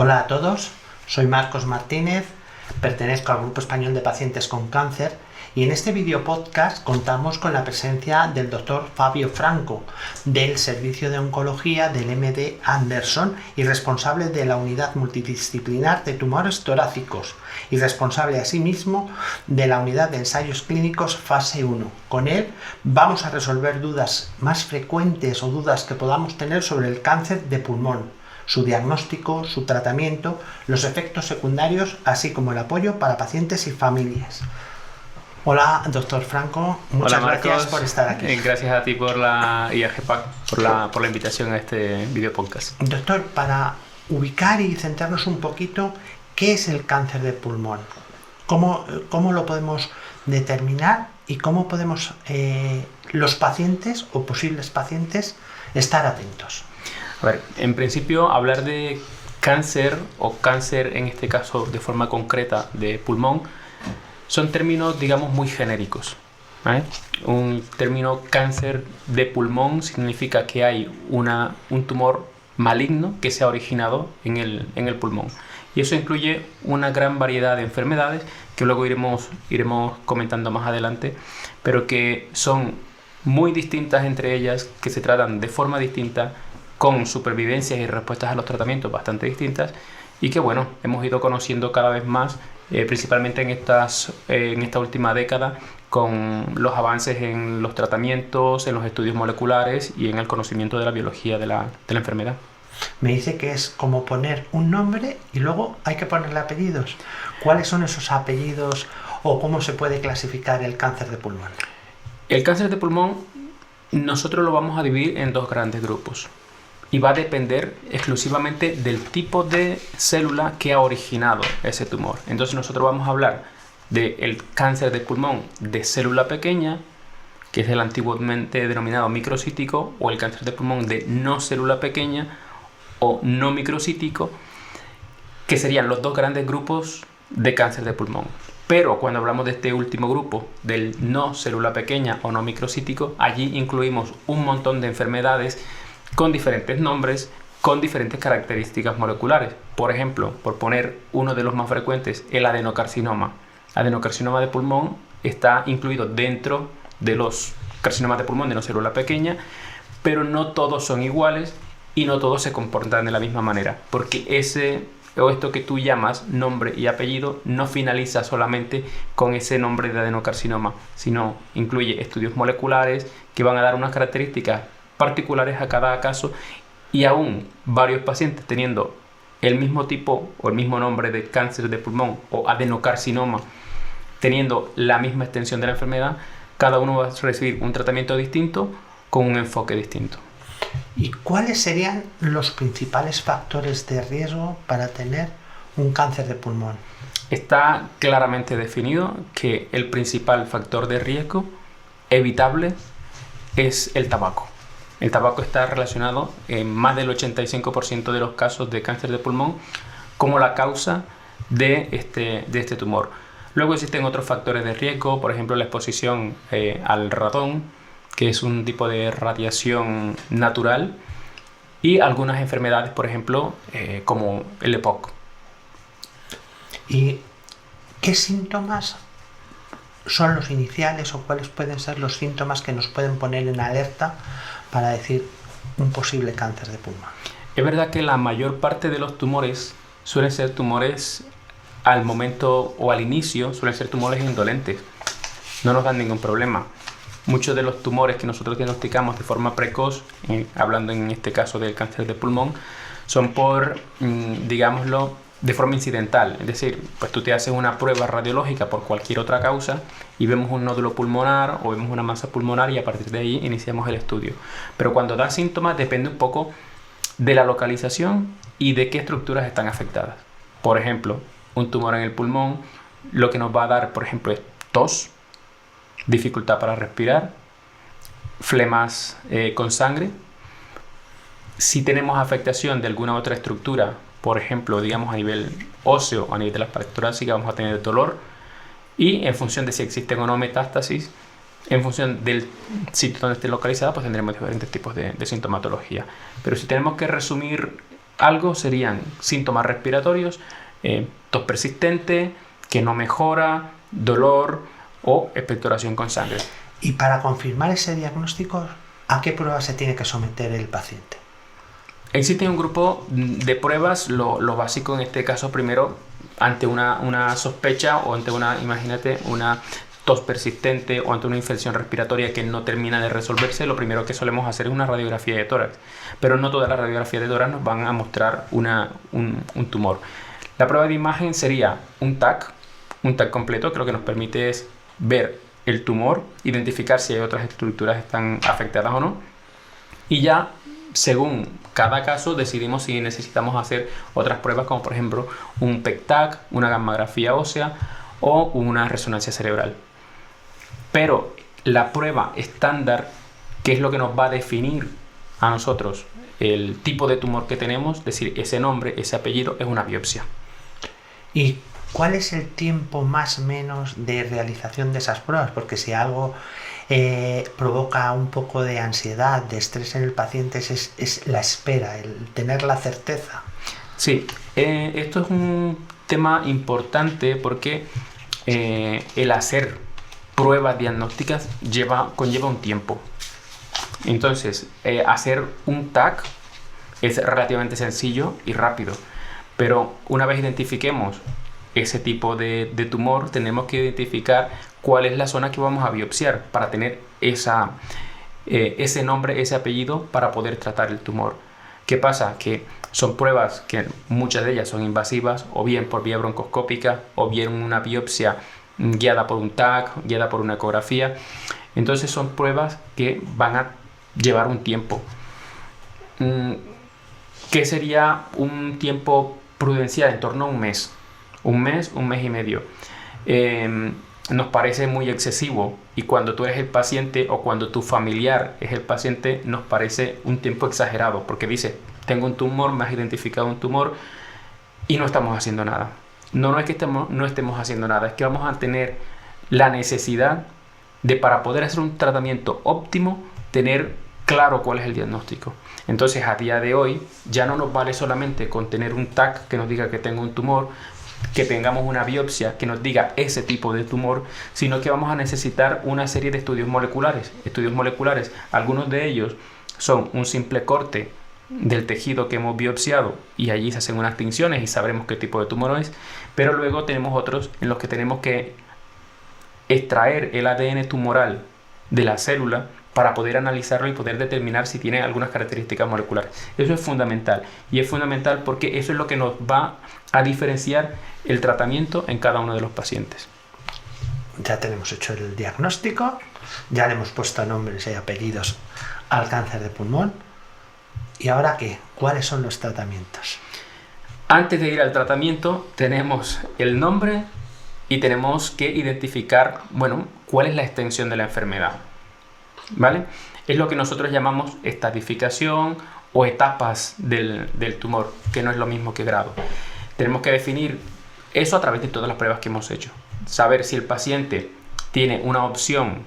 Hola a todos, soy Marcos Martínez, pertenezco al Grupo Español de Pacientes con Cáncer y en este video podcast contamos con la presencia del doctor Fabio Franco del Servicio de Oncología del MD Anderson y responsable de la Unidad Multidisciplinar de Tumores Torácicos y responsable asimismo de la Unidad de Ensayos Clínicos Fase 1. Con él vamos a resolver dudas más frecuentes o dudas que podamos tener sobre el cáncer de pulmón, su diagnóstico, su tratamiento, los efectos secundarios, así como el apoyo para pacientes y familias. Hola, doctor Franco, muchas gracias por estar aquí. Gracias a ti por la IAGPAC, por la invitación a este video podcast. Doctor, para ubicar y centrarnos un poquito, ¿qué es el cáncer de pulmón? ¿Cómo lo podemos determinar y cómo podemos los pacientes o posibles pacientes estar atentos? A ver, en principio hablar de cáncer o cáncer en este caso de forma concreta de pulmón son términos, digamos, muy genéricos, ¿vale? Un término cáncer de pulmón significa que hay un tumor maligno que se ha originado en el pulmón. Y eso incluye una gran variedad de enfermedades que luego iremos comentando más adelante, pero que son muy distintas entre ellas, que se tratan de forma distinta, con supervivencias y respuestas a los tratamientos bastante distintas y que, bueno, hemos ido conociendo cada vez más, principalmente en esta última década, con los avances en los tratamientos, en los estudios moleculares y en el conocimiento de la biología de la enfermedad. Me dice que es como poner un nombre y luego hay que ponerle apellidos. ¿Cuáles son esos apellidos o cómo se puede clasificar el cáncer de pulmón? El cáncer de pulmón nosotros lo vamos a dividir en dos grandes grupos. Y va a depender exclusivamente del tipo de célula que ha originado ese tumor. Entonces nosotros vamos a hablar del cáncer de pulmón de célula pequeña, que es el antiguamente denominado microcítico, o el cáncer de pulmón de no célula pequeña o no microcítico, que serían los dos grandes grupos de cáncer de pulmón. Pero cuando hablamos de este último grupo, del no célula pequeña o no microcítico, allí incluimos un montón de enfermedades con diferentes nombres, con diferentes características moleculares. Por ejemplo, por poner uno de los más frecuentes, el adenocarcinoma. Adenocarcinoma de pulmón está incluido dentro de los carcinomas de pulmón de no célula pequeña, pero no todos son iguales y no todos se comportan de la misma manera, porque esto que tú llamas nombre y apellido no finaliza solamente con ese nombre de adenocarcinoma, sino incluye estudios moleculares que van a dar unas características particulares a cada caso, y aún varios pacientes teniendo el mismo tipo o el mismo nombre de cáncer de pulmón o adenocarcinoma, teniendo la misma extensión de la enfermedad, cada uno va a recibir un tratamiento distinto con un enfoque distinto. ¿Y cuáles serían los principales factores de riesgo para tener un cáncer de pulmón? Está claramente definido que el principal factor de riesgo evitable es el tabaco. El tabaco está relacionado en más del 85% de los casos de cáncer de pulmón como la causa de este tumor. Luego existen otros factores de riesgo, por ejemplo la exposición al radón, que es un tipo de radiación natural, y algunas enfermedades, por ejemplo, como el EPOC. ¿Y qué síntomas son los iniciales o cuáles pueden ser los síntomas que nos pueden poner en alerta para decir un posible cáncer de pulmón? Es verdad que la mayor parte de los tumores suelen ser tumores al momento o al inicio, suelen ser tumores indolentes, no nos dan ningún problema. Muchos de los tumores que nosotros diagnosticamos de forma precoz, hablando en este caso del cáncer de pulmón, son digámoslo, de forma incidental. Es decir, pues tú te haces una prueba radiológica por cualquier otra causa y vemos un nódulo pulmonar o vemos una masa pulmonar y a partir de ahí iniciamos el estudio. Pero cuando da síntomas depende un poco de la localización y de qué estructuras están afectadas. Por ejemplo, un tumor en el pulmón lo que nos va a dar, por ejemplo, es tos, dificultad para respirar, flemas con sangre. Si tenemos afectación de alguna otra estructura, por ejemplo, digamos a nivel óseo o a nivel de la pared torácica, vamos a tener dolor, y en función de si existen o no metástasis, en función del sitio donde esté localizada, pues tendremos diferentes tipos de sintomatología. Pero si tenemos que resumir algo serían síntomas respiratorios, tos persistente, que no mejora, dolor o expectoración con sangre. Y para confirmar ese diagnóstico, ¿a qué pruebas se tiene que someter el paciente? Existe un grupo de pruebas, lo básico en este caso primero, ante una sospecha o ante imagínate, una tos persistente o ante una infección respiratoria que no termina de resolverse, lo primero que solemos hacer es una radiografía de tórax. Pero no todas las radiografías de tórax nos van a mostrar un tumor. La prueba de imagen sería un TAC completo, que lo que nos permite es ver el tumor, identificar si hay otras estructuras que están afectadas o no. Y ya, según cada caso, decidimos si necesitamos hacer otras pruebas, como por ejemplo un PET-TAC, una gammagrafía ósea o una resonancia cerebral. Pero la prueba estándar, que es lo que nos va a definir a nosotros el tipo de tumor que tenemos, es decir, ese nombre, ese apellido, es una biopsia. ¿Y cuál es el tiempo más o menos de realización de esas pruebas? Porque si algo provoca un poco de ansiedad, de estrés en el paciente, es la espera, el tener la certeza. Sí, esto es un tema importante porque el hacer pruebas diagnósticas conlleva un tiempo. Entonces, hacer un TAC es relativamente sencillo y rápido, pero una vez identifiquemos ese tipo de tumor, tenemos que identificar cuál es la zona que vamos a biopsiar para tener ese nombre, ese apellido, para poder tratar el tumor. ¿Qué pasa? Que son pruebas que muchas de ellas son invasivas, o bien por vía broncoscópica, o bien una biopsia guiada por un TAC, guiada por una ecografía. Entonces son pruebas que van a llevar un tiempo. ¿Qué sería un tiempo prudencial? En torno a un mes, un mes y medio. Nos parece muy excesivo, y cuando tú eres el paciente o cuando tu familiar es el paciente, nos parece un tiempo exagerado, porque dice, tengo un tumor, me has identificado un tumor y no estamos haciendo nada. No es que no estemos haciendo nada, es que vamos a tener la necesidad de, para poder hacer un tratamiento óptimo, tener claro cuál es el diagnóstico. Entonces, a día de hoy ya no nos vale solamente con tener un TAC que nos diga que tengo un tumor, que tengamos una biopsia que nos diga ese tipo de tumor, sino que vamos a necesitar una serie de estudios moleculares. Algunos de ellos son un simple corte del tejido que hemos biopsiado y allí se hacen unas tinciones y sabremos qué tipo de tumor es, pero luego tenemos otros en los que tenemos que extraer el ADN tumoral de la célula para poder analizarlo y poder determinar si tiene algunas características moleculares. Eso es fundamental, y es fundamental porque eso es lo que nos va a diferenciar el tratamiento en cada uno de los pacientes. Ya tenemos hecho el diagnóstico, ya le hemos puesto nombres y apellidos al cáncer de pulmón. ¿Y ahora qué? ¿Cuáles son los tratamientos? Antes de ir al tratamiento, tenemos el nombre y tenemos que identificar, cuál es la extensión de la enfermedad. ¿Vale? Es lo que nosotros llamamos estadificación o etapas del tumor, que no es lo mismo que grado. Tenemos que definir eso a través de todas las pruebas que hemos hecho. Saber si el paciente tiene una opción,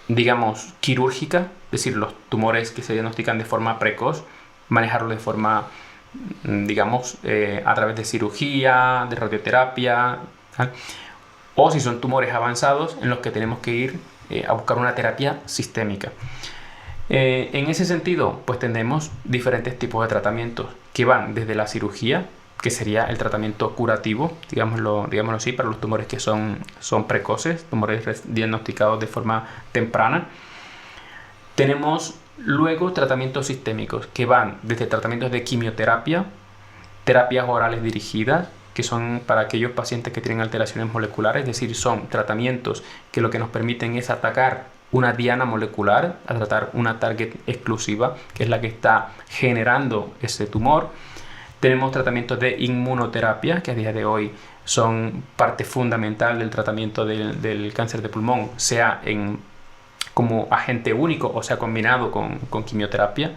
digamos, quirúrgica, es decir, los tumores que se diagnostican de forma precoz, manejarlo de forma, digamos, a través de cirugía, de radioterapia, ¿sí? O si son tumores avanzados en los que tenemos que ir a buscar una terapia sistémica. En ese sentido, pues tenemos diferentes tipos de tratamientos que van desde la cirugía, que sería el tratamiento curativo, digámoslo así, para los tumores que son precoces, tumores diagnosticados de forma temprana. Tenemos luego tratamientos sistémicos que van desde tratamientos de quimioterapia, terapias orales dirigidas, que son para aquellos pacientes que tienen alteraciones moleculares, es decir, son tratamientos que lo que nos permiten es atacar una diana molecular, a tratar una target exclusiva, que es la que está generando ese tumor. Tenemos tratamientos de inmunoterapia, que a día de hoy son parte fundamental del tratamiento del cáncer de pulmón, sea como agente único o sea combinado con quimioterapia.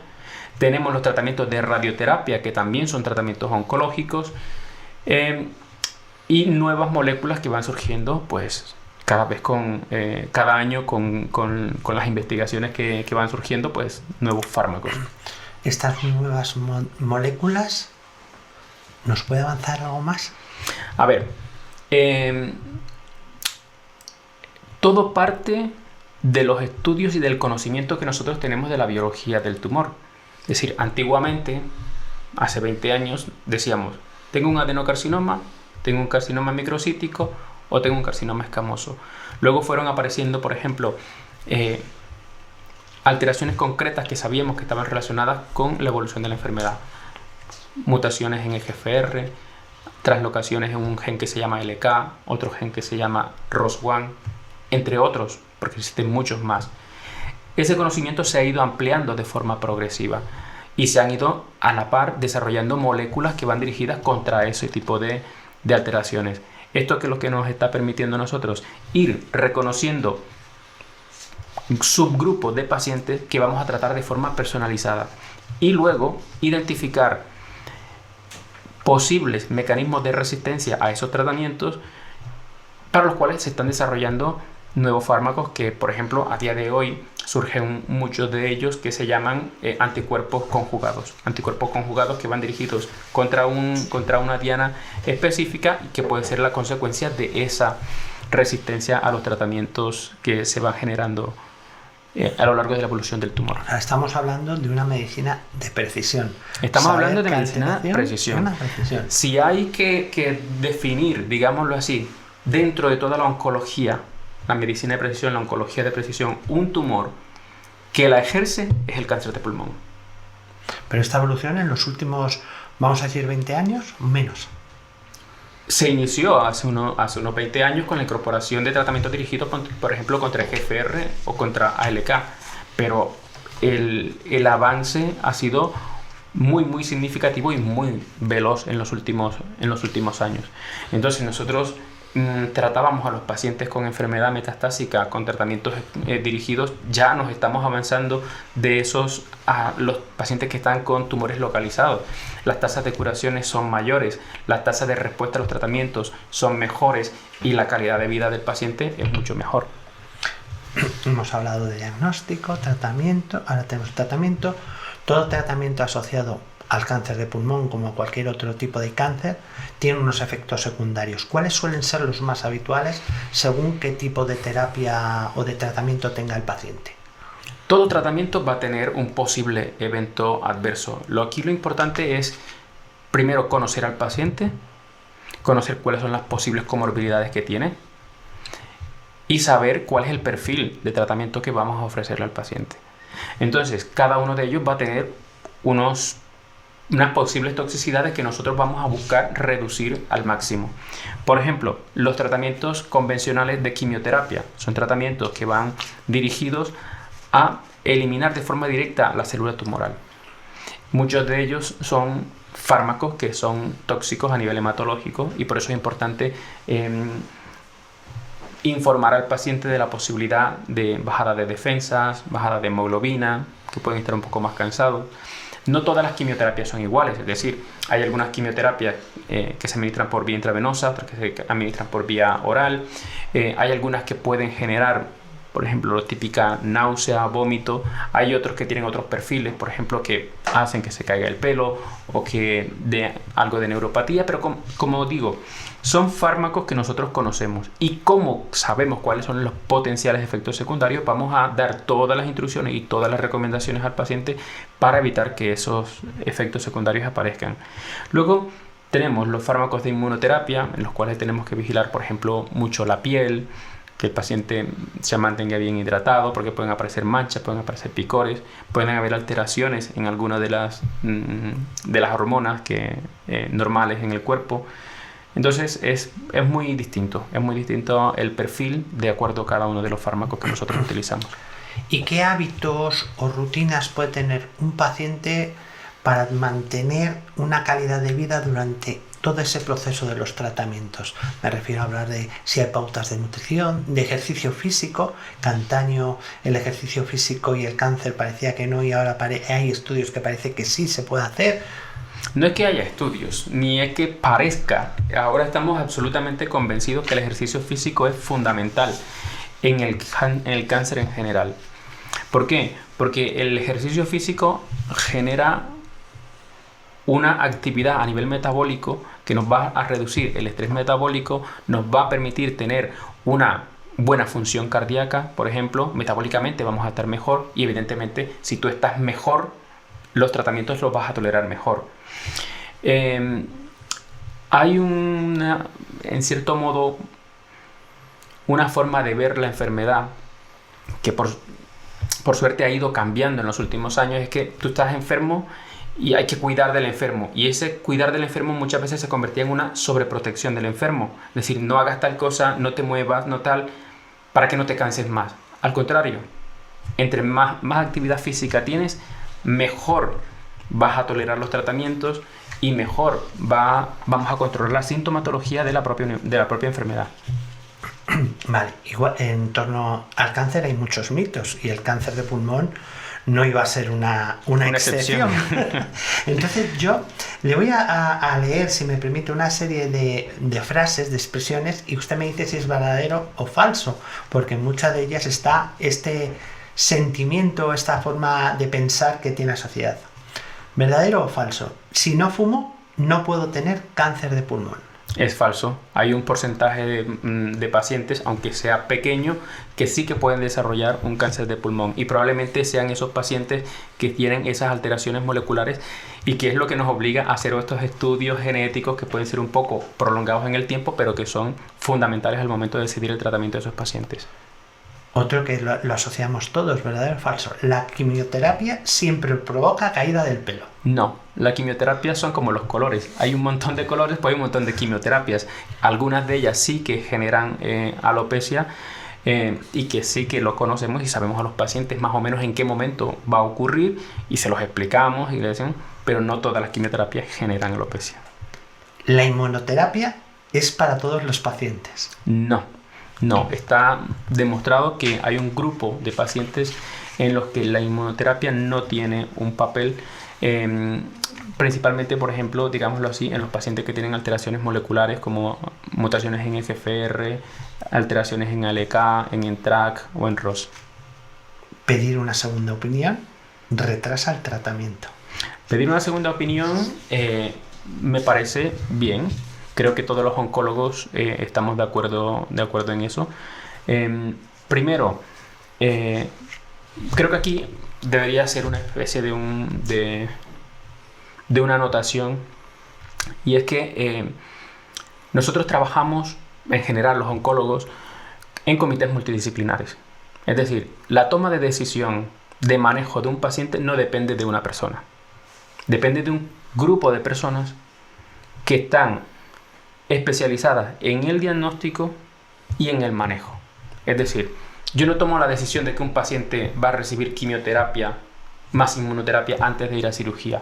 Tenemos los tratamientos de radioterapia, que también son tratamientos oncológicos, y nuevas moléculas que van surgiendo pues cada año con las investigaciones que van surgiendo, pues nuevos fármacos. estas nuevas moléculas, ¿nos puede avanzar algo más? A ver, todo parte de los estudios y del conocimiento que nosotros tenemos de la biología del tumor. Es decir, antiguamente, hace 20 años, decíamos, tengo un adenocarcinoma, tengo un carcinoma microcítico o tengo un carcinoma escamoso. Luego fueron apareciendo, por ejemplo, alteraciones concretas que sabíamos que estaban relacionadas con la evolución de la enfermedad. Mutaciones en EGFR, translocaciones en un gen que se llama LK, otro gen que se llama ROS1, entre otros, porque existen muchos más. Ese conocimiento se ha ido ampliando de forma progresiva y se han ido a la par desarrollando moléculas que van dirigidas contra ese tipo de alteraciones. Esto que es lo que nos está permitiendo a nosotros ir reconociendo subgrupos de pacientes que vamos a tratar de forma personalizada y luego identificar posibles mecanismos de resistencia a esos tratamientos para los cuales se están desarrollando nuevos fármacos que, por ejemplo, a día de hoy surgen muchos de ellos que se llaman anticuerpos conjugados. Anticuerpos conjugados que van dirigidos contra una diana específica y que puede ser la consecuencia de esa resistencia a los tratamientos que se van generando a lo largo de la evolución del tumor. Estamos hablando de una medicina de precisión. Estamos hablando de medicina de precisión. Si hay que definir, digámoslo así, dentro de toda la oncología, la medicina de precisión, la oncología de precisión, un tumor que la ejerce es el cáncer de pulmón. Pero esta evolución en los últimos, vamos a decir, 20 años, menos. Se inició hace unos 20 años con la incorporación de tratamientos dirigidos, por ejemplo, contra EGFR o contra ALK, pero el avance ha sido muy significativo y muy veloz en los últimos años. Entonces nosotros tratábamos a los pacientes con enfermedad metastásica con tratamientos dirigidos, ya nos estamos avanzando de esos a los pacientes que están con tumores localizados. Las tasas de curaciones son mayores, las tasas de respuesta a los tratamientos son mejores y la calidad de vida del paciente es mucho mejor. Hemos hablado de diagnóstico, tratamiento, ahora tenemos tratamiento. Todo tratamiento asociado al cáncer de pulmón, como cualquier otro tipo de cáncer, tiene unos efectos secundarios. ¿Cuáles suelen ser los más habituales según qué tipo de terapia o de tratamiento tenga el paciente? Todo tratamiento va a tener un posible evento adverso. Aquí lo importante es, primero, conocer al paciente, conocer cuáles son las posibles comorbilidades que tiene y saber cuál es el perfil de tratamiento que vamos a ofrecerle al paciente. Entonces, cada uno de ellos va a tener unas posibles toxicidades que nosotros vamos a buscar reducir al máximo. Por ejemplo, los tratamientos convencionales de quimioterapia son tratamientos que van dirigidos a eliminar de forma directa la célula tumoral. Muchos de ellos son fármacos que son tóxicos a nivel hematológico y por eso es importante informar al paciente de la posibilidad de bajada de defensas, bajada de hemoglobina, que pueden estar un poco más cansados. No todas las quimioterapias son iguales, es decir, hay algunas quimioterapias que se administran por vía intravenosa, otras que se administran por vía oral. Hay algunas que pueden generar, por ejemplo, la típica náusea, vómito. Hay otros que tienen otros perfiles, por ejemplo, que hacen que se caiga el pelo o que dé algo de neuropatía, pero como digo, son fármacos que nosotros conocemos y como sabemos cuáles son los potenciales efectos secundarios, vamos a dar todas las instrucciones y todas las recomendaciones al paciente para evitar que esos efectos secundarios aparezcan. Luego tenemos los fármacos de inmunoterapia, en los cuales tenemos que vigilar, por ejemplo, mucho la piel, que el paciente se mantenga bien hidratado, porque pueden aparecer manchas, pueden aparecer picores, pueden haber alteraciones en algunas de las hormonas normales en el cuerpo. Entonces es muy distinto el perfil de acuerdo a cada uno de los fármacos que nosotros utilizamos. ¿Y qué hábitos o rutinas puede tener un paciente para mantener una calidad de vida durante todo ese proceso de los tratamientos? Me refiero a hablar de si hay pautas de nutrición, de ejercicio físico, que antaño el ejercicio físico y el cáncer parecía que no y ahora hay estudios que parece que sí se puede hacer. No es que haya estudios, ni es que parezca. Ahora estamos absolutamente convencidos que el ejercicio físico es fundamental en el cáncer en general. ¿Por qué? Porque el ejercicio físico genera una actividad a nivel metabólico que nos va a reducir el estrés metabólico, nos va a permitir tener una buena función cardíaca, por ejemplo, metabólicamente vamos a estar mejor y evidentemente si tú estás mejor, los tratamientos los vas a tolerar mejor. Hay en cierto modo, una forma de ver la enfermedad que por suerte ha ido cambiando en los últimos años, es que tú estás enfermo y hay que cuidar del enfermo, y ese cuidar del enfermo muchas veces se convertía en una sobreprotección del enfermo, es decir, no hagas tal cosa, no te muevas, no tal, para que no te canses más. Al contrario, entre más actividad física tienes, mejor vas a tolerar los tratamientos y mejor vamos a controlar la sintomatología de la propia enfermedad. Vale, igual en torno al cáncer hay muchos mitos y el cáncer de pulmón no iba a ser una excepción. Entonces yo le voy a leer, si me permite, una serie de frases, de expresiones, y usted me dice si es verdadero o falso, porque en muchas de ellas está este sentimiento, esta forma de pensar que tiene la sociedad. ¿Verdadero o falso? Si no fumo, no puedo tener cáncer de pulmón. Es falso. Hay un porcentaje de pacientes, aunque sea pequeño, que sí que pueden desarrollar un cáncer de pulmón, y probablemente sean esos pacientes que tienen esas alteraciones moleculares, y que es lo que nos obliga a hacer estos estudios genéticos que pueden ser un poco prolongados en el tiempo, pero que son fundamentales al momento de decidir el tratamiento de esos pacientes. Otro que lo asociamos todos, ¿verdadero o falso? La quimioterapia siempre provoca caída del pelo. No, la quimioterapia son como los colores. Hay un montón de colores, pues hay un montón de quimioterapias. Algunas de ellas sí que generan alopecia, y que sí que lo conocemos y sabemos a los pacientes más o menos en qué momento va a ocurrir y se los explicamos y le decimos, pero no todas las quimioterapias generan alopecia. ¿La inmunoterapia es para todos los pacientes? No, está demostrado que hay un grupo de pacientes en los que la inmunoterapia no tiene un papel, principalmente, por ejemplo, digámoslo así, en los pacientes que tienen alteraciones moleculares como mutaciones en FFR, alteraciones en ALK, en NTRK o en ROS. Pedir una segunda opinión retrasa el tratamiento. Pedir una segunda opinión me parece bien. Creo que todos los oncólogos estamos de acuerdo en eso. Primero, creo que aquí debería ser una especie de una anotación, y es que nosotros trabajamos, en general los oncólogos, en comités multidisciplinares. Es decir, la toma de decisión de manejo de un paciente no depende de una persona. Depende de un grupo de personas que están especializadas en el diagnóstico y en el manejo. Es decir, yo no tomo la decisión de que un paciente va a recibir quimioterapia más inmunoterapia antes de ir a cirugía.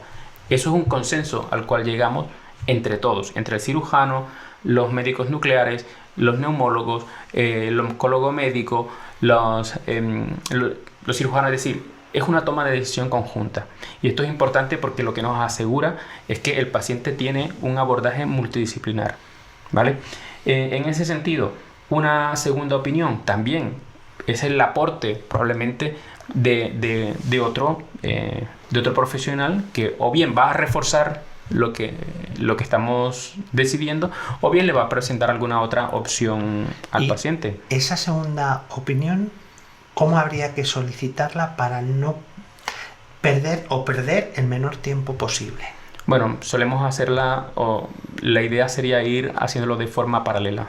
Eso es un consenso al cual llegamos entre todos, entre el cirujano, los médicos nucleares, los neumólogos, el oncólogo médico, los cirujanos. Es decir, es una toma de decisión conjunta, y esto es importante porque lo que nos asegura es que el paciente tiene un abordaje multidisciplinar, ¿vale? En ese sentido, una segunda opinión también es el aporte probablemente de otro profesional que o bien va a reforzar lo que estamos decidiendo, o bien le va a presentar alguna otra opción al paciente. Esa segunda opinión, ¿cómo habría que solicitarla para no perder el menor tiempo posible? Bueno, solemos hacerla, o la idea sería ir haciéndolo de forma paralela.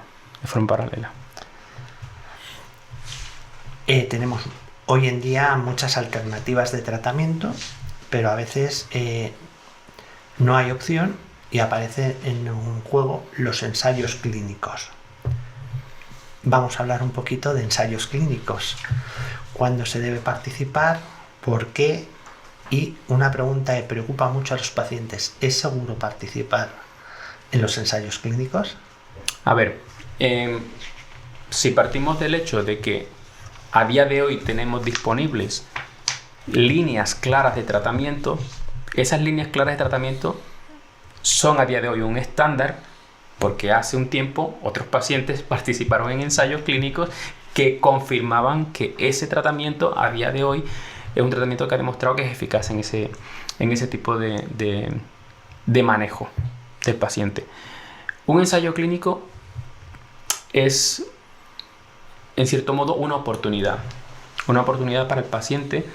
Tenemos hoy en día muchas alternativas de tratamiento, pero a veces no hay opción y aparecen en un juego los ensayos clínicos. Vamos a hablar un poquito de ensayos clínicos. ¿Cuándo se debe participar? ¿Por qué? Y una pregunta que preocupa mucho a los pacientes: ¿es seguro participar en los ensayos clínicos? A ver, si partimos del hecho de que a día de hoy tenemos disponibles líneas claras de tratamiento, esas líneas claras de tratamiento son a día de hoy un estándar, porque hace un tiempo otros pacientes participaron en ensayos clínicos que confirmaban que ese tratamiento a día de hoy es un tratamiento que ha demostrado que es eficaz en ese tipo de manejo del paciente. Un ensayo clínico es, en cierto modo, una oportunidad para el paciente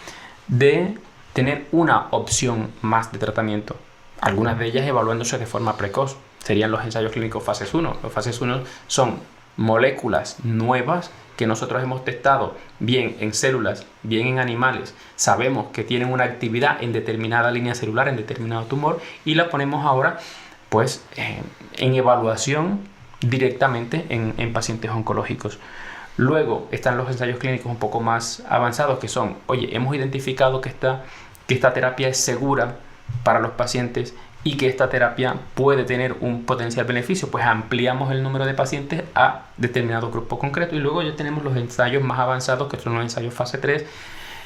de tener una opción más de tratamiento. Algunas de ellas evaluándose de forma precoz. Serían los ensayos clínicos fases 1. Los fases 1 son moléculas nuevas que nosotros hemos testado bien en células, bien en animales. Sabemos que tienen una actividad en determinada línea celular, en determinado tumor, y la ponemos ahora pues en evaluación directamente en pacientes oncológicos. Luego están los ensayos clínicos un poco más avanzados, que son, oye, hemos identificado que esta terapia es segura para los pacientes y que esta terapia puede tener un potencial beneficio, pues ampliamos el número de pacientes a determinado grupo concreto. Y luego ya tenemos los ensayos más avanzados, que son los ensayos fase 3,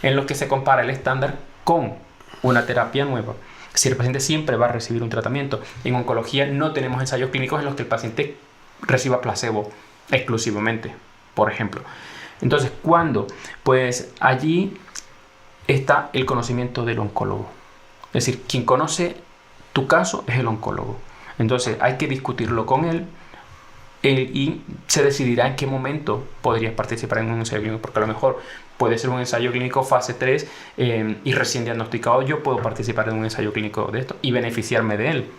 en los que se compara el estándar con una terapia nueva. Si el paciente siempre va a recibir un tratamiento. En oncología no tenemos ensayos clínicos en los que el paciente reciba placebo exclusivamente, por ejemplo. Entonces, ¿cuándo? Pues allí está el conocimiento del oncólogo. Es decir, quien conoce tu caso es el oncólogo. Entonces, hay que discutirlo con él y se decidirá en qué momento podrías participar en un ensayo clínico, porque a lo mejor puede ser un ensayo clínico fase 3 y recién diagnosticado. Yo puedo participar en un ensayo clínico de esto y beneficiarme de él.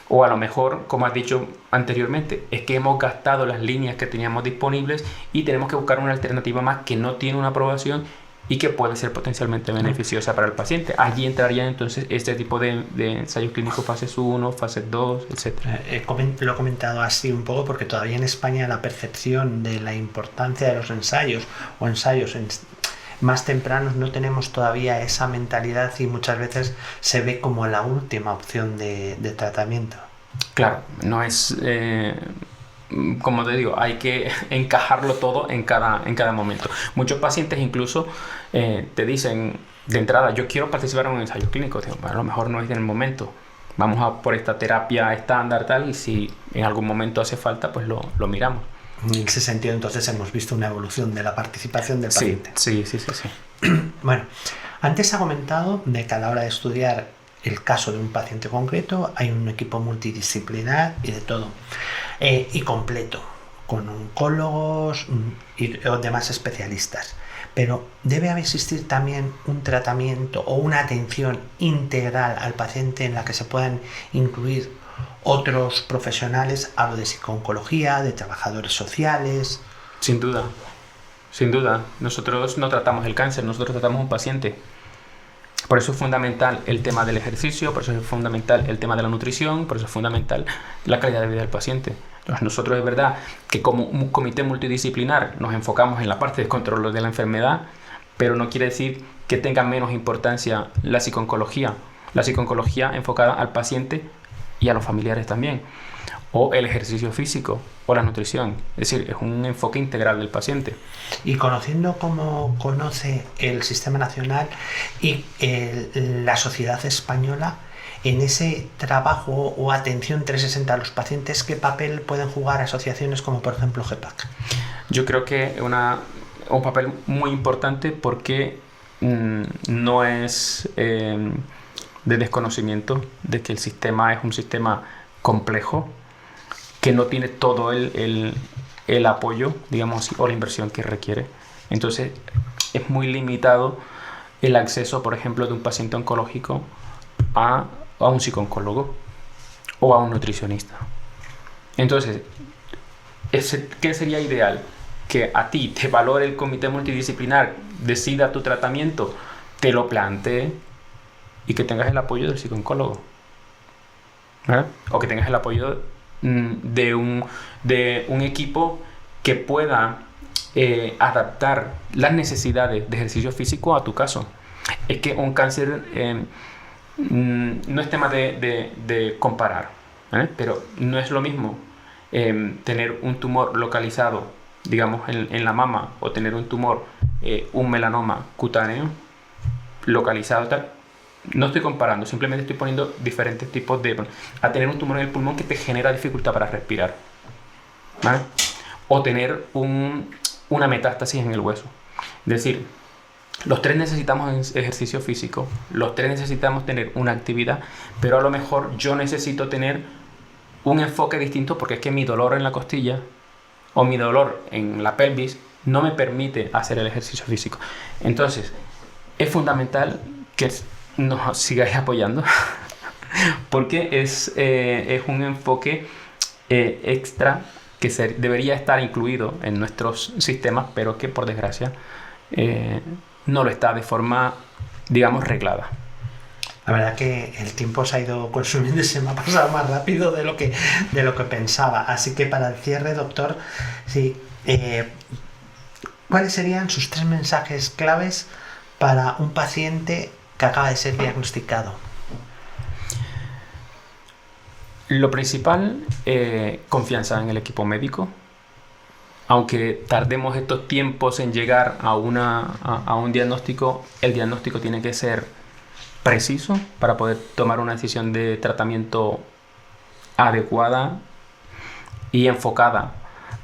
O a lo mejor, como has dicho anteriormente, es que hemos gastado las líneas que teníamos disponibles y tenemos que buscar una alternativa más que no tiene una aprobación y que puede ser potencialmente beneficiosa para el paciente. Allí entraría entonces este tipo de ensayos clínicos fases 1, fases 2, etc. Lo he comentado así un poco porque todavía en España la percepción de la importancia de los ensayos o ensayos más tempranos no tenemos todavía esa mentalidad y muchas veces se ve como la última opción de tratamiento. Claro, no es... como te digo, hay que encajarlo todo en cada momento. Muchos pacientes incluso te dicen de entrada, yo quiero participar en un ensayo clínico. Digo, a lo mejor no es en el momento. Vamos a por esta terapia estándar tal, y si en algún momento hace falta, pues lo miramos. En ese sentido, entonces, hemos visto una evolución de la participación del paciente. Sí. Bueno, antes ha comentado de que a la hora de estudiar el caso de un paciente concreto hay un equipo multidisciplinar y de todo, y completo, con oncólogos y demás especialistas. Pero debe existir también un tratamiento o una atención integral al paciente en la que se puedan incluir otros profesionales, hablo de psico-oncología, de trabajadores sociales. Sin duda. Nosotros no tratamos el cáncer, nosotros tratamos un paciente. Por eso es fundamental el tema del ejercicio, por eso es fundamental el tema de la nutrición, por eso es fundamental la calidad de vida del paciente. Entonces, nosotros es verdad que como un comité multidisciplinar nos enfocamos en la parte de control de la enfermedad, pero no quiere decir que tenga menos importancia la psico-oncología. La psico-oncología enfocada al paciente y a los familiares también, o el ejercicio físico o la nutrición, es decir, es un enfoque integral del paciente. Y conociendo cómo conoce el Sistema Nacional y la sociedad española en ese trabajo o atención 360 a los pacientes, ¿qué papel pueden jugar asociaciones como por ejemplo GEPAC? Yo creo que un papel muy importante, porque no es de desconocimiento de que el sistema es un sistema complejo, que no tiene todo el apoyo, digamos así, o la inversión que requiere. Entonces es muy limitado el acceso, por ejemplo, de un paciente oncológico a un psicooncólogo o a un nutricionista. Entonces, ¿qué sería ideal? Que a ti te valore el comité multidisciplinar, decida tu tratamiento, te lo plantee y que tengas el apoyo del psicooncólogo, ¿verdad? O que tengas el apoyo de un equipo que pueda adaptar las necesidades de ejercicio físico a tu caso. Es que un cáncer no es tema de comparar, ¿vale? Pero no es lo mismo tener un tumor localizado, digamos, en la mama, o tener un tumor, un melanoma cutáneo localizado tal. No estoy comparando, simplemente estoy poniendo diferentes tipos a tener un tumor en el pulmón que te genera dificultad para respirar, ¿vale? O tener un una metástasis en el hueso. Es decir, los tres necesitamos ejercicio físico, los tres necesitamos tener una actividad, pero a lo mejor yo necesito tener un enfoque distinto porque es que mi dolor en la costilla o mi dolor en la pelvis no me permite hacer el ejercicio físico. Entonces, es fundamental que nos sigáis apoyando porque es un enfoque extra que debería estar incluido en nuestros sistemas, pero que por desgracia no lo está de forma, digamos, reglada. La verdad que el tiempo se ha ido consumiendo y se me ha pasado más rápido de lo que pensaba. Así que para el cierre, doctor, sí, ¿cuáles serían sus 3 mensajes claves para un paciente que acaba de ser diagnosticado? Lo principal, confianza en el equipo médico. Aunque tardemos estos tiempos en llegar a un diagnóstico, el diagnóstico tiene que ser preciso para poder tomar una decisión de tratamiento adecuada y enfocada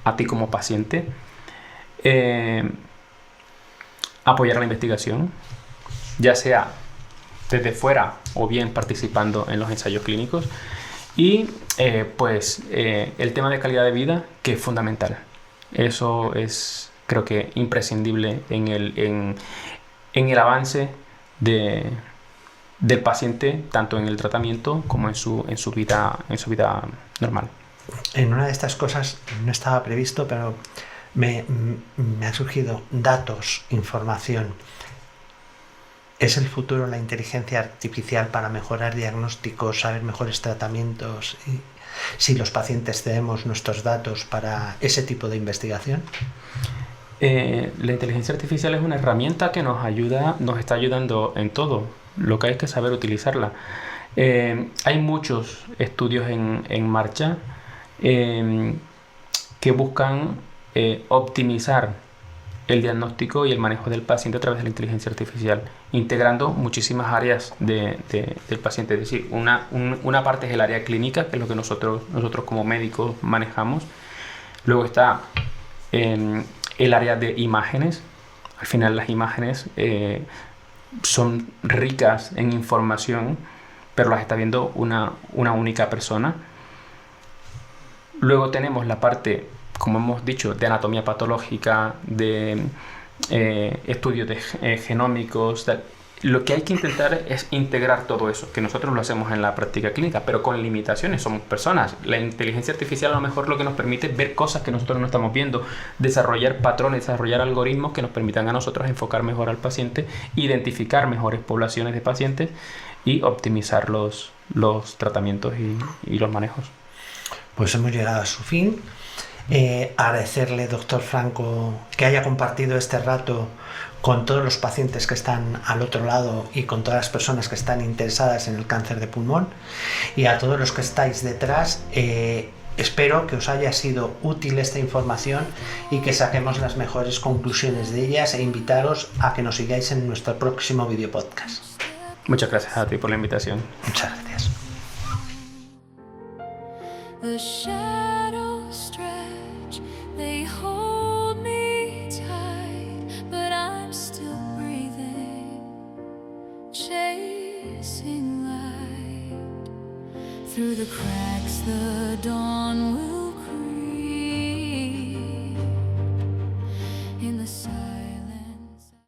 a ti como paciente. Apoyar la investigación, ya sea desde fuera o bien participando en los ensayos clínicos. Y el tema de calidad de vida, que es fundamental. Eso es, creo que, imprescindible en el avance del paciente, tanto en el tratamiento como en su vida normal. En una de estas cosas no estaba previsto, pero me ha surgido datos, información. ¿Es el futuro la inteligencia artificial para mejorar diagnósticos, saber mejores tratamientos? Y si los pacientes tenemos nuestros datos para ese tipo de investigación. La inteligencia artificial es una herramienta que nos está ayudando en todo. Lo que hay que saber utilizarla. Hay muchos estudios en marcha que buscan optimizar el diagnóstico y el manejo del paciente a través de la inteligencia artificial, integrando muchísimas áreas del paciente. Es decir, una parte es el área clínica, que es lo que nosotros como médicos manejamos. Luego está el área de imágenes. Al final las imágenes son ricas en información, pero las está viendo una única persona. Luego tenemos la parte, como hemos dicho, de anatomía patológica, de estudios genómicos. Lo que hay que intentar es integrar todo eso, que nosotros lo hacemos en la práctica clínica, pero con limitaciones, somos personas. La inteligencia artificial a lo mejor lo que nos permite es ver cosas que nosotros no estamos viendo, desarrollar patrones, desarrollar algoritmos que nos permitan a nosotros enfocar mejor al paciente, identificar mejores poblaciones de pacientes y optimizar los tratamientos y los manejos. Pues hemos llegado a su fin. Agradecerle, doctor Franco, que haya compartido este rato con todos los pacientes que están al otro lado y con todas las personas que están interesadas en el cáncer de pulmón, y a todos los que estáis detrás. Espero que os haya sido útil esta información y que saquemos las mejores conclusiones de ellas, e invitaros a que nos sigáis en nuestro próximo video podcast. Muchas gracias a ti por la invitación. Muchas gracias. The shadows stretch, they hold me tight, but I'm still breathing, chasing light. Through the cracks the dawn will